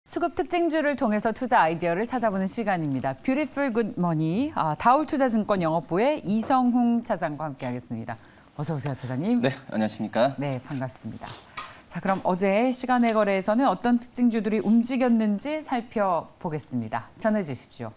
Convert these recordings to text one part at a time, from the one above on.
수급 특징주를 통해서 투자 아이디어를 찾아보는 시간입니다. 뷰티풀 굿머니 다올투자증권 영업부의 이성훈 차장과 함께하겠습니다. 어서 오세요, 차장님. 네, 안녕하십니까? 네, 반갑습니다. 자, 그럼 어제 시간의 거래에서는 어떤 특징주들이 움직였는지 살펴보겠습니다. 전해 주십시오.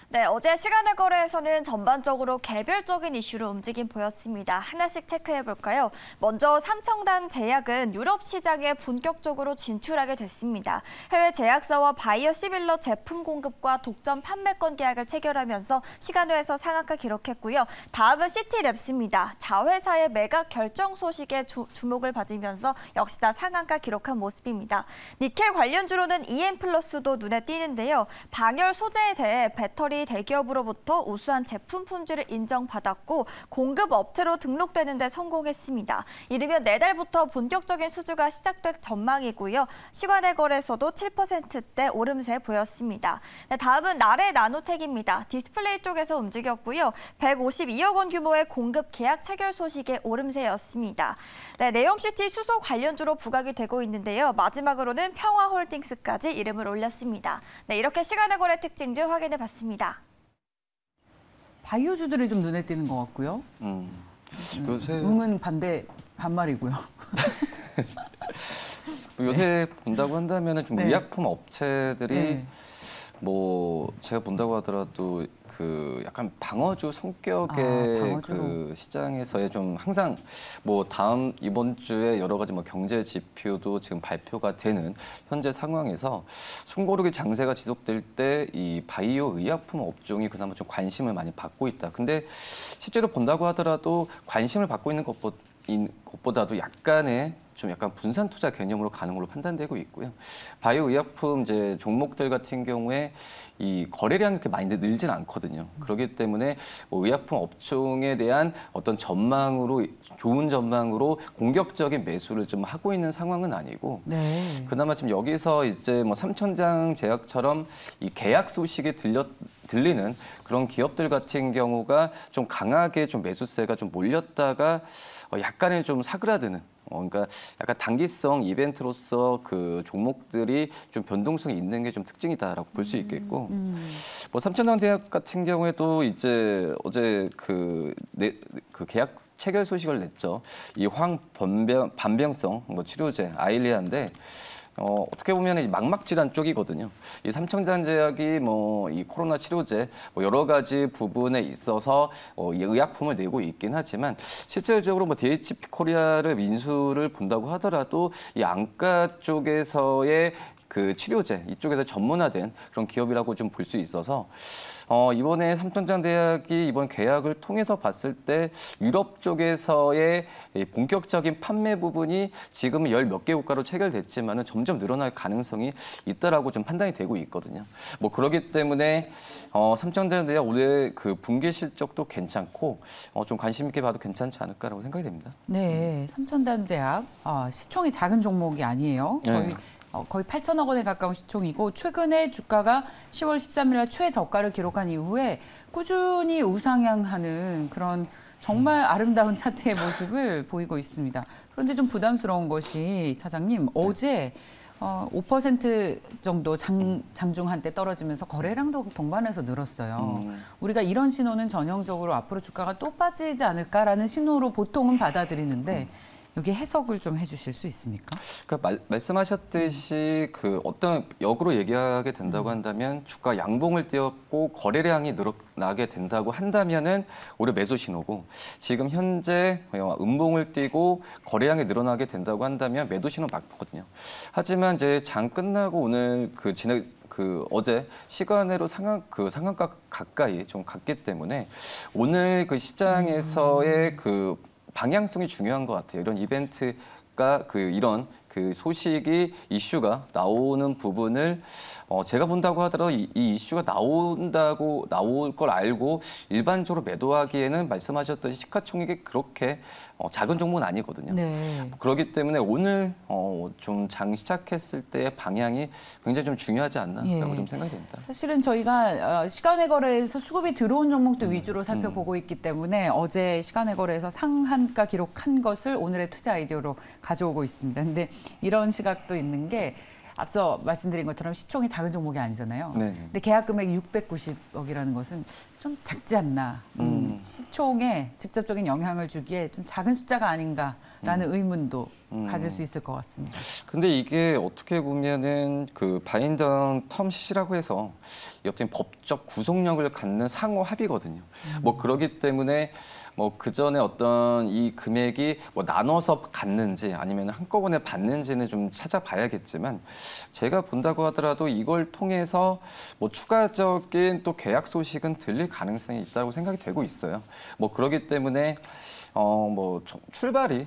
네, 어제 시간의 거래에서는 전반적으로 개별적인 이슈로 움직임 보였습니다. 하나씩 체크해볼까요? 먼저 삼청단 제약은 유럽 시장에 본격적으로 진출하게 됐습니다. 해외 제약사와 바이오시밀러 제품 공급과 독점 판매권 계약을 체결하면서 시간외에서 상한가 기록했고요. 다음은 시티랩스입니다. 자회사의 매각 결정 소식에 주목을 받으면서 역시나 상한가 기록한 모습입니다. 니켈 관련주로는 EM플러스도 눈에 띄는데요. 방열 소재에 대해 배터리 대기업으로부터 우수한 제품 품질을 인정받았고 공급 업체로 등록되는 데 성공했습니다. 이르면 내달부터 본격적인 수주가 시작될 전망이고요. 시간의 거래에서도 7%대 오름세 보였습니다. 네, 다음은 나래 나노텍입니다. 디스플레이 쪽에서 움직였고요. 152억 원 규모의 공급 계약 체결 소식에 오름세였습니다. 네, 네옴시티 수소 관련주로 부각이 되고 있는데요. 마지막으로는 평화홀딩스까지 이름을 올렸습니다. 네, 이렇게 시간의 거래 특징주 확인해봤습니다. 바이오주들이 좀 눈에 띄는 것 같고요. 요새 응은 반말이고요. 요새 본다고 한다면은 좀 네. 의약품 업체들이 네. 뭐 제가 본다고 하더라도 그 약간 방어주 성격의 방어주로. 그 시장에서의 좀 항상 뭐 이번 주에 여러 가지 뭐 경제 지표도 지금 발표가 되는 현재 상황에서 숨고르기 장세가 지속될 때 이 바이오 의약품 업종이 그나마 좀 관심을 많이 받고 있다. 근데 실제로 본다고 하더라도 관심을 받고 있는 것보다도 약간 분산 투자 개념으로 가는 걸로 판단되고 있고요. 바이오 의약품 이제 종목들 같은 경우에 이 거래량이 그렇게 많이 늘진 않거든요. 그렇기 때문에 뭐 의약품 업종에 대한 어떤 좋은 전망으로 공격적인 매수를 좀 하고 있는 상황은 아니고, 네. 그나마 지금 여기서 이제 뭐 삼천장 제약처럼 이 계약 소식이 들리는 그런 기업들 같은 경우가 좀 강하게 좀 매수세가 좀 몰렸다가 약간의 좀 사그라드는, 그러니까 약간 단기성 이벤트로서 그 종목들이 좀 변동성이 있는 게 좀 특징이다라고 볼 수 있겠고, 뭐 삼천장 제약 같은 경우에도 이제 어제 그 계약 체결 소식을 냈죠. 이 반병성 치료제 아일리아인데. 어떻게 보면 망막 질환 쪽이거든요. 이 삼청장 제약이 이 코로나 치료제 여러 가지 부분에 있어서 이 의약품을 내고 있긴 하지만 실질적으로 DHP 코리아를 인수를 본다고 하더라도 이 안과 쪽에서의 그 치료제 이쪽에서 전문화된 그런 기업이라고 좀 볼 수 있어서 이번에 삼천장 대학이 이번 계약을 통해서 봤을 때 유럽 쪽에서의 본격적인 판매 부분이 지금 몇 개 국가로 체결됐지만은 점점 늘어날 가능성이 있다라고 좀 판단이 되고 있거든요. 그렇기 때문에 삼천장 대학 올해 그 분기 실적도 괜찮고 좀 관심 있게 봐도 괜찮지 않을까라고 생각이 됩니다. 네, 삼천단 제약 시총이 작은 종목이 아니에요. 거의 8천억 원에 가까운 시총이고 최근에 주가가 10월 13일 날 최저가를 기록한 이후에 꾸준히 우상향하는 그런 정말 아름다운 차트의 모습을 보이고 있습니다. 그런데 좀 부담스러운 것이 차장님, 어제 5% 정도 장중 한때 떨어지면서 거래량도 동반해서 늘었어요. 우리가 이런 신호는 전형적으로 앞으로 주가가 또 빠지지 않을까라는 신호로 보통은 받아들이는데 여기 해석을 좀 해주실 수 있습니까? 그러니까 말씀하셨듯이 그 어떤 역으로 얘기하게 된다고 한다면 주가 양봉을 띄었고 거래량이 늘어나게 된다고 한다면은 오히려 매수 신호고, 지금 현재 음봉을 띄고 거래량이 늘어나게 된다고 한다면 매도 신호 맞거든요. 하지만 이제 장 끝나고 오늘 어제 시간으로 상한가 가까이 좀 갔기 때문에 오늘 그 시장에서의 그 방향성이 중요한 것 같아요. 이런 이벤트가 이런 소식이 이슈가 나오는 부분을 제가 본다고 하더라도 이 이슈가 나올 걸 알고 일반적으로 매도하기에는 말씀하셨듯이 시가총액이 그렇게 작은 종목은 아니거든요. 네. 그렇기 때문에 오늘 좀 장 시작했을 때의 방향이 굉장히 좀 중요하지 않나라고 좀 생각이 됩니다. 사실은 저희가 시간의 거래에서 수급이 들어온 종목들 위주로 살펴보고 있기 때문에 어제 시간의 거래에서 상한가 기록한 것을 오늘의 투자 아이디어로 가져오고 있습니다. 근데 이런 시각도 있는 게 앞서 말씀드린 것처럼 시총이 작은 종목이 아니잖아요. 네. 근데 계약 금액이 690억이라는 것은 좀 작지 않나. 시총에 직접적인 영향을 주기에 좀 작은 숫자가 아닌가라는 의문도 가질 수 있을 것 같습니다. 근데 이게 어떻게 보면은 그 바인더 텀 시시라고 해서 어떤 법적 구속력을 갖는 상호 합의거든요. 뭐 그러기 때문에 뭐 그 전에 어떤 이 금액이 뭐 나눠서 갖는지 아니면 한꺼번에 받는지는 좀 찾아봐야겠지만 제가 본다고 하더라도 이걸 통해서 뭐 추가적인 또 계약 소식은 들릴 가능성이 있다고 생각이 되고 있어요. 뭐 그러기 때문에 뭐 출발이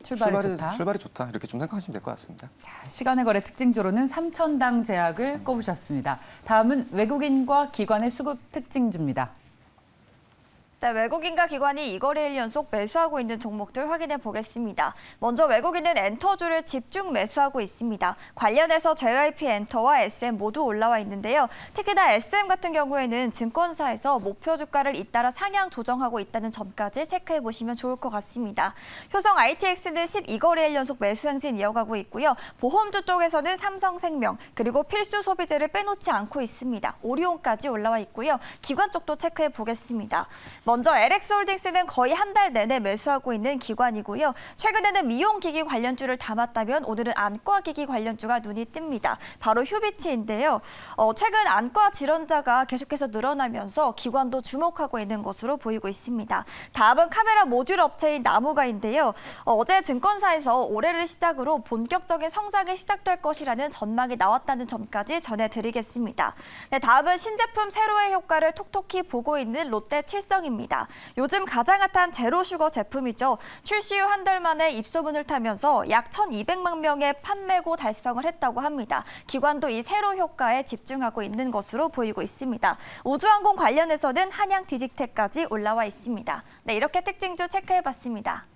좋다 이렇게 좀 생각하시면 될 것 같습니다. 자, 시간의 거래 특징주로는 3,000당 제약을 꼽으셨습니다. 다음은 외국인과 기관의 수급 특징주입니다. 네, 외국인과 기관이 2거래일 연속 매수하고 있는 종목들 확인해 보겠습니다. 먼저 외국인은 엔터주를 집중 매수하고 있습니다. 관련해서 JYP 엔터와 SM 모두 올라와 있는데요. 특히나 SM 같은 경우에는 증권사에서 목표 주가를 잇따라 상향 조정하고 있다는 점까지 체크해 보시면 좋을 것 같습니다. 효성 ITX는 12거래일 연속 매수 행진 이어가고 있고요. 보험주 쪽에서는 삼성생명 그리고 필수 소비재를 빼놓지 않고 있습니다. 오리온까지 올라와 있고요. 기관 쪽도 체크해 보겠습니다. 먼저 LX홀딩스는 거의 한 달 내내 매수하고 있는 기관이고요. 최근에는 미용기기 관련주를 담았다면 오늘은 안과기기 관련주가 눈이 띕니다. 바로 휴비치인데요. 최근 안과 질환자가 계속해서 늘어나면서 기관도 주목하고 있는 것으로 보이고 있습니다. 다음은 카메라 모듈 업체인 나무가인데요. 어제 증권사에서 올해를 시작으로 본격적인 성장이 시작될 것이라는 전망이 나왔다는 점까지 전해드리겠습니다. 네, 다음은 신제품 세로의 효과를 톡톡히 보고 있는 롯데칠성입니다. 요즘 가장 핫한 제로슈거 제품이죠. 출시 후 한 달 만에 입소문을 타면서 약 1,200만 명의 판매고 달성을 했다고 합니다. 기관도 이 세로 효과에 집중하고 있는 것으로 보이고 있습니다. 우주항공 관련해서는 한양 디직텍까지 올라와 있습니다. 네, 이렇게 특징주 체크해봤습니다.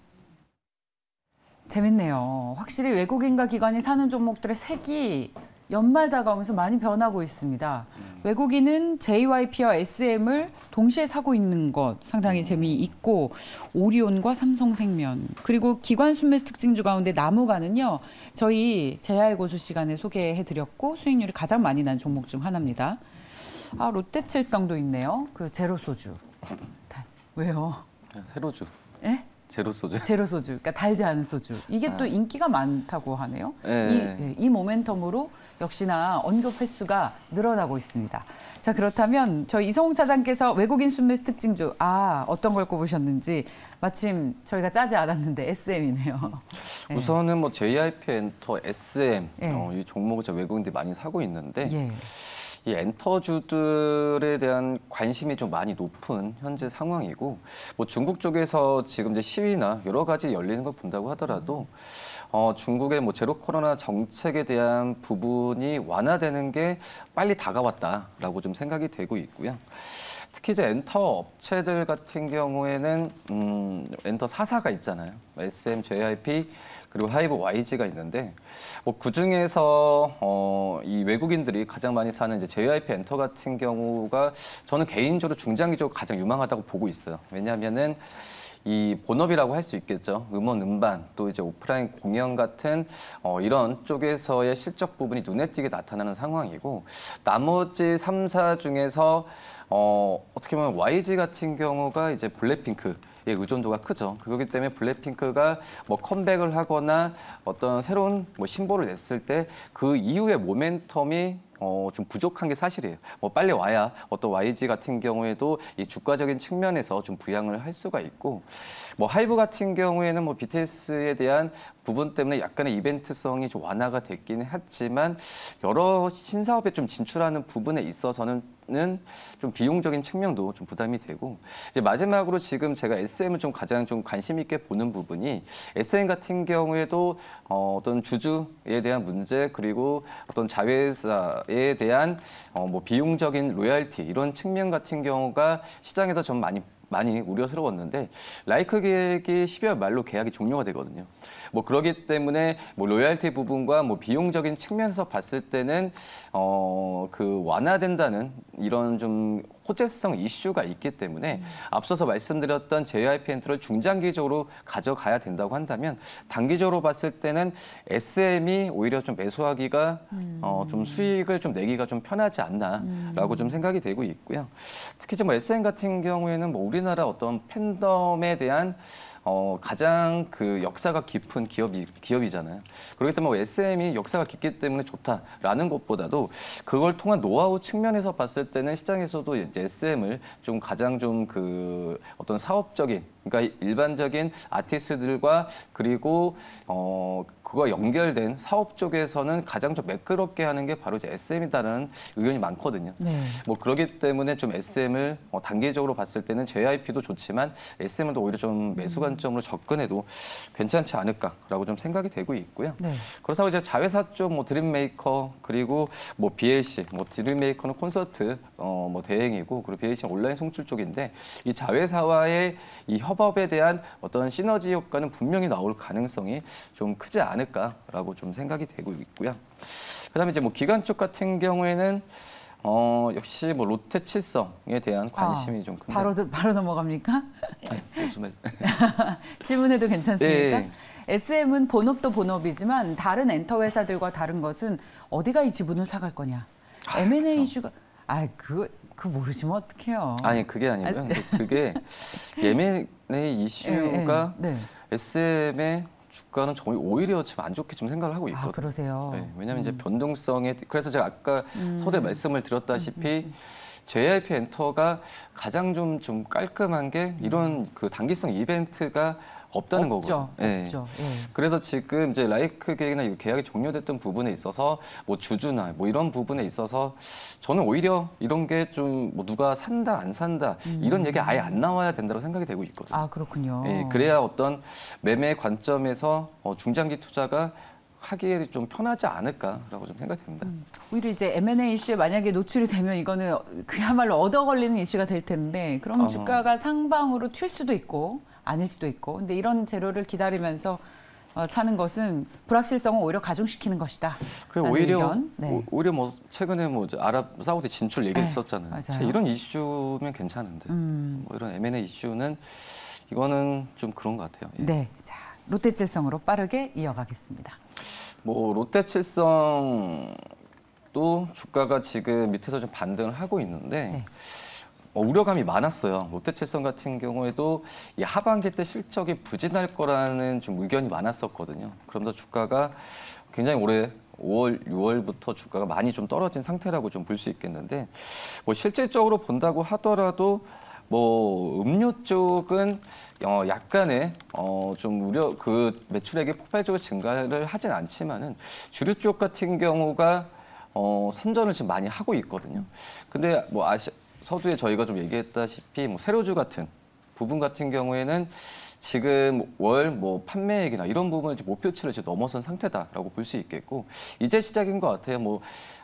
재밌네요. 확실히 외국인과 기관이 사는 종목들의 색이 연말 다가오면서 많이 변하고 있습니다. 외국인은 JYP와 SM을 동시에 사고 있는 것 상당히 재미있고 오리온과 삼성생명 그리고 기관 순매수 특징주 가운데 나무가는요. 저희 제야의 고수 시간에 소개해드렸고 수익률이 가장 많이 난 종목 중 하나입니다. 아 롯데칠성도 있네요. 그 제로소주. 왜요? 세로주. 예? 제로소주. 제로소주. 그러니까 달지 않은 소주. 이게 또 인기가 많다고 하네요. 네. 이 모멘텀으로 역시나 언급 횟수가 늘어나고 있습니다. 자 그렇다면 저희 이성웅 차장께서 외국인 순매수 특징주 어떤 걸 꼽으셨는지 마침 저희가 짜지 않았는데 SM이네요. 네. 우선은 뭐 JYP 엔터, SM 네. 이 종목을 외국인들이 많이 사고 있는데 예. 이 엔터주들에 대한 관심이 좀 많이 높은 현재 상황이고 뭐 중국 쪽에서 지금 이제 시위나 여러 가지 열리는 걸 본다고 하더라도 중국의 뭐 제로 코로나 정책에 대한 부분이 완화되는 게 빨리 다가왔다라고 좀 생각이 되고 있고요. 특히 이제 엔터 업체들 같은 경우에는 엔터 4사가 있잖아요. SM, JYP 그리고 하이브 YG가 있는데 뭐 그중에서 이 외국인들이 가장 많이 사는 이제 JYP 엔터 같은 경우가 저는 개인적으로 중장기적으로 가장 유망하다고 보고 있어요. 왜냐하면은 이 본업이라고 할 수 있겠죠. 음원, 음반, 또 이제 오프라인 공연 같은 이런 쪽에서의 실적 부분이 눈에 띄게 나타나는 상황이고 나머지 3사 중에서 어떻게 보면 YG 같은 경우가 이제 블랙핑크의 의존도가 크죠. 그렇기 때문에 블랙핑크가 뭐 컴백을 하거나 어떤 새로운 뭐 신보를 냈을 때 그 이후의 모멘텀이 좀 부족한 게 사실이에요. 뭐 빨리 와야 어떤 YG 같은 경우에도 이 주가적인 측면에서 좀 부양을 할 수가 있고, 뭐 하이브 같은 경우에는 뭐 BTS에 대한 부분 때문에 약간의 이벤트성이 좀 완화가 됐기는 했지만 여러 신사업에 좀 진출하는 부분에 있어서는 좀 비용적인 측면도 좀 부담이 되고, 이제 마지막으로 지금 제가 SM을 좀 가장 좀 관심 있게 보는 부분이 SM 같은 경우에도 어떤 주주에 대한 문제 그리고 어떤 자회사에 대한 뭐 비용적인 로열티 이런 측면 같은 경우가 시장에서 좀 많이 우려스러웠는데 라이크 계획이 12월 말로 계약이 종료가 되거든요. 뭐 그러기 때문에 뭐 로열티 부분과 뭐 비용적인 측면에서 봤을 때는 그 완화된다는 이런 좀 호재성 이슈가 있기 때문에 앞서서 말씀드렸던 JYP 엔터를 중장기적으로 가져가야 된다고 한다면 단기적으로 봤을 때는 SM이 오히려 좀 매수하기가 좀 수익을 좀 내기가 좀 편하지 않나라고 좀 생각이 되고 있고요. 특히 좀 SM 같은 경우에는 뭐 우리나라 어떤 팬덤에 대한 가장 그 역사가 깊은 기업이잖아요. 그렇기 때문에 SM이 역사가 깊기 때문에 좋다라는 것보다도 그걸 통한 노하우 측면에서 봤을 때는 시장에서도 이제 SM을 좀 가장 좀 그 어떤 사업적인, 그러니까 일반적인 아티스트들과 그리고 그거 연결된 사업 쪽에서는 가장 좀 매끄럽게 하는 게 바로 이제 SM이다라는 의견이 많거든요. 네. 뭐 그렇기 때문에 좀 SM을 단기적으로 봤을 때는 JYP도 좋지만 SM은 오히려 좀 매수 관점으로 접근해도 괜찮지 않을까라고 좀 생각이 되고 있고요. 네. 그렇다고 이제 자회사 쪽 뭐 드림메이커 그리고 뭐 BLC, 뭐 드림메이커는 콘서트 뭐 대행이고 그리고 BLC는 온라인 송출 쪽인데 이 자회사와의 이 협업에 대한 어떤 시너지 효과는 분명히 나올 가능성이 좀 크지 않을까라고 좀 생각이 되고 있고요. 그다음에 이제 뭐 기관 쪽 같은 경우에는 역시 뭐 롯데칠성에 대한 관심이 좀 큰데. 바로 넘어갑니까? 아니, 무슨 말? 질문해도 괜찮습니까? 네. SM은 본업도 본업이지만 다른 엔터 회사들과 다른 것은 어디가 이 지분을 사갈 거냐. M&A 그렇죠. 이슈가 그거 모르시면 어떡해요. 아니 그게 아니고요. 근데 그게 M&A 이슈가 네. SM의 주가는 저희 오히려 지금 안 좋게 좀 생각을 하고 있거든요. 그러세요? 네, 왜냐하면 이제 변동성에 그래서 제가 아까 서두에 말씀을 드렸다시피 JYP 엔터가 가장 좀 깔끔한 게 이런 그 단기성 이벤트가 없다는 거거든요. 없죠. 예. 그래서 지금 이제 라이크 계획이나 계약이 종료됐던 부분에 있어서 뭐 주주나 뭐 이런 부분에 있어서 저는 오히려 이런 게 좀 뭐 누가 산다 안 산다 이런 얘기 아예 안 나와야 된다고 생각이 되고 있거든요. 아, 그렇군요. 예, 그래야 어떤 매매 관점에서 중장기 투자가 하기에 좀 편하지 않을까라고 좀 생각이 됩니다. 오히려 이제 M&A 이슈에 만약에 노출이 되면 이거는 그야말로 얻어 걸리는 이슈가 될 텐데 그럼 주가가 상방으로 튈 수도 있고 아닐 수도 있고 근데 이런 재료를 기다리면서 사는 것은 불확실성을 오히려 가중시키는 것이다. 그리고 오히려 네. 오히려 뭐 최근에 뭐 아랍사우디 진출 얘기했었잖아요. 맞아요. 이런 이슈면 괜찮은데 뭐 이런 M&A 이슈는 이거는 좀 그런 것 같아요. 예. 네, 자 롯데칠성으로 빠르게 이어가겠습니다. 뭐 롯데칠성도 주가가 지금 밑에서 좀 반등을 하고 있는데. 네. 우려감이 많았어요. 롯데칠성 같은 경우에도 이 하반기 때 실적이 부진할 거라는 좀 의견이 많았었거든요. 그러면서 주가가 굉장히 올해 5월, 6월부터 주가가 많이 좀 떨어진 상태라고 좀 볼 수 있겠는데, 뭐 실질적으로 본다고 하더라도 뭐 음료 쪽은 약간의 좀 우려 그 매출액이 폭발적으로 증가를 하진 않지만은 주류 쪽 같은 경우가 선전을 지금 많이 하고 있거든요. 근데 뭐 서두에 저희가 좀 얘기했다시피 뭐 세로주 같은 부분 같은 경우에는 지금 월 뭐 판매액이나 이런 부분을 목표치를 지금 넘어선 상태다라고 볼 수 있겠고 이제 시작인 것 같아요. 뭐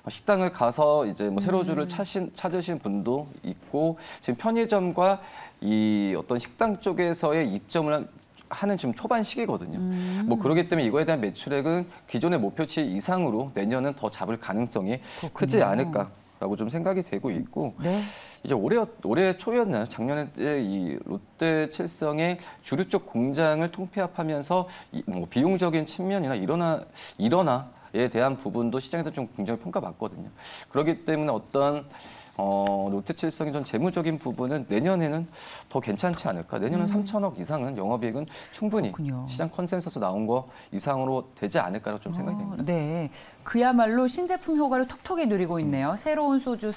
식당을 가서 이제 뭐 세로주를 찾으신 분도 있고 지금 편의점과 이 어떤 식당 쪽에서의 입점을 하는 지금 초반 시기거든요. 뭐 그렇기 때문에 이거에 대한 매출액은 기존의 목표치 이상으로 내년은 더 잡을 가능성이 크지 않을까라고 좀 생각이 되고 있고. 네. 이제 올해 초였나요? 작년에 이 롯데칠성의 주류 쪽 공장을 통폐합하면서 뭐 비용적인 측면이나 일원화에 대한 부분도 시장에서 좀 굉장히 평가받거든요. 그렇기 때문에 어떤 롯데칠성의 좀 재무적인 부분은 내년에는 더 괜찮지 않을까. 내년은 3천억 이상은 영업이익은 충분히 그렇군요. 시장 컨센서스 나온 거 이상으로 되지 않을까라고 좀 생각이 됩니다. 네, 그야말로 신제품 효과를 톡톡히 누리고 있네요. 새로운 소주,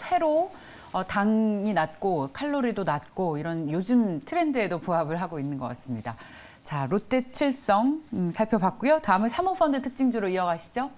당이 낮고 칼로리도 낮고 이런 요즘 트렌드에도 부합을 하고 있는 것 같습니다. 자, 롯데칠성 살펴봤고요. 다음은 사모펀드 특징주로 이어가시죠.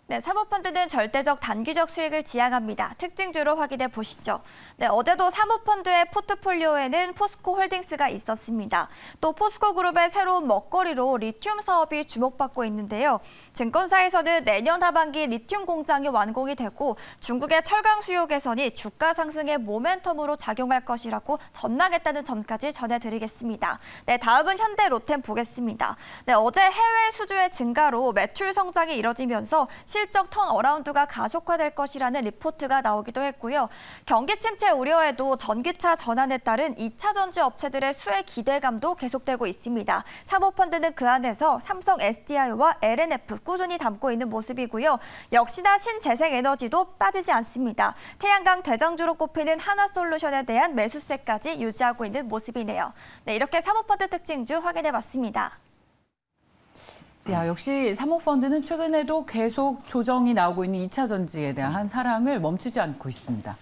네, 사모펀드는 절대적 단기적 수익을 지향합니다. 특징주로 확인해 보시죠. 네, 어제도 사모펀드의 포트폴리오에는 포스코홀딩스가 있었습니다. 또 포스코그룹의 새로운 먹거리로 리튬 사업이 주목받고 있는데요. 증권사에서는 내년 하반기 리튬 공장이 완공이 되고 중국의 철강 수요 개선이 주가 상승의 모멘텀으로 작용할 것이라고 전망했다는 점까지 전해드리겠습니다. 네, 다음은 현대로템 보겠습니다. 네, 어제 해외 수주의 증가로 매출 성장이 이뤄지면서 실적 턴어라운드가 가속화될 것이라는 리포트가 나오기도 했고요. 경기 침체 우려에도 전기차 전환에 따른 2차 전지 업체들의 수혜 기대감도 계속되고 있습니다. 사모펀드는 그 안에서 삼성 SDI와 LNF 꾸준히 담고 있는 모습이고요. 역시나 신재생에너지도 빠지지 않습니다. 태양광 대장주로 꼽히는 한화솔루션에 대한 매수세까지 유지하고 있는 모습이네요. 네, 이렇게 사모펀드 특징주 확인해봤습니다. 야, 역시 사모펀드는 최근에도 계속 조정이 나오고 있는 2차 전지에 대한 사랑을 멈추지 않고 있습니다.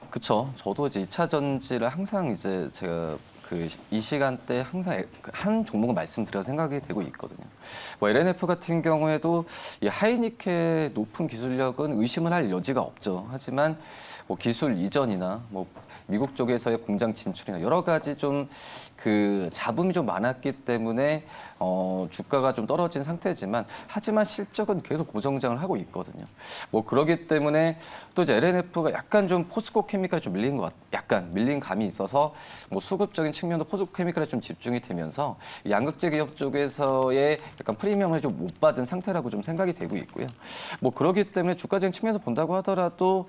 그쵸. 저도 이제 2차 전지를 항상 이제 제가 이 시간대 항상 한 종목을 말씀드려 생각이 되고 있거든요. LNF 같은 경우에도 이 하이니켈의 높은 기술력은 의심을 할 여지가 없죠. 하지만 기술 이전이나 미국 쪽에서의 공장 진출이나 여러 가지 좀 잡음이 좀 많았기 때문에 주가가 좀 떨어진 상태지만 하지만 실적은 계속 고성장을 하고 있거든요. 그러기 때문에 또 이제 LNF가 약간 좀 포스코 케미칼에 좀 밀린 약간 밀린 감이 있어서 수급적인 측면도 포스코 케미칼에 좀 집중이 되면서 양극재 기업 쪽에서의 약간 프리미엄을 좀 못 받은 상태라고 좀 생각이 되고 있고요. 그러기 때문에 주가적인 측면에서 본다고 하더라도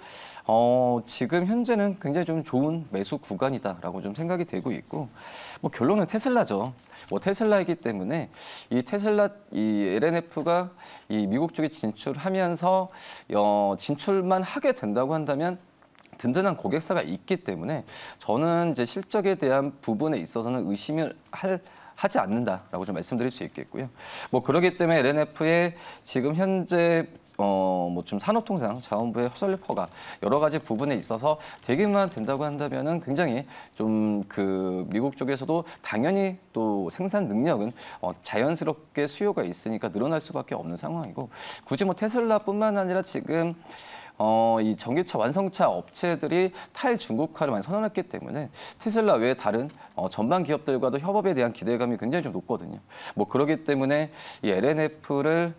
지금 현재는 굉장히 좀 좋은 매수 구간이다라고 좀 생각이 되고 있고 결론은 테슬라죠. 테슬라이기 때문에 이 LNF가 이 미국 쪽에 진출하면서 진출만 하게 된다고 한다면 든든한 고객사가 있기 때문에 저는 이제 실적에 대한 부분에 있어서는 의심을 하지 않는다라고 좀 말씀드릴 수 있겠고요. 그러기 때문에 LNF의 지금 현재 좀 산업통상 자원부의 허설리퍼가 여러 가지 부분에 있어서 되기만 된다고 한다면은 굉장히 좀 미국 쪽에서도 당연히 또 생산 능력은 자연스럽게 수요가 있으니까 늘어날 수밖에 없는 상황이고 굳이 테슬라뿐만 아니라 지금 이 전기차 완성차 업체들이 탈중국화를 많이 선언했기 때문에 테슬라 외에 다른 전반 기업들과도 협업에 대한 기대감이 굉장히 좀 높거든요. 그러기 때문에 이 LNF를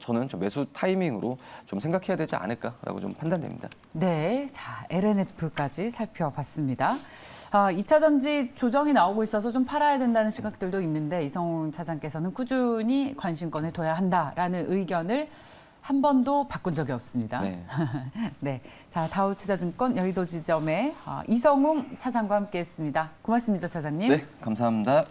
저는 좀 매수 타이밍으로 좀 생각해야 되지 않을까라고 좀 판단됩니다. 네, 자 LNF까지 살펴봤습니다. 2차 전지 조정이 나오고 있어서 좀 팔아야 된다는 시각들도 있는데 이성훈 차장께서는 꾸준히 관심권에 둬야 한다라는 의견을 한 번도 바꾼 적이 없습니다. 네. 네, 자 다우투자증권 여의도 지점의 이성웅 차장과 함께했습니다. 고맙습니다, 차장님. 네, 감사합니다.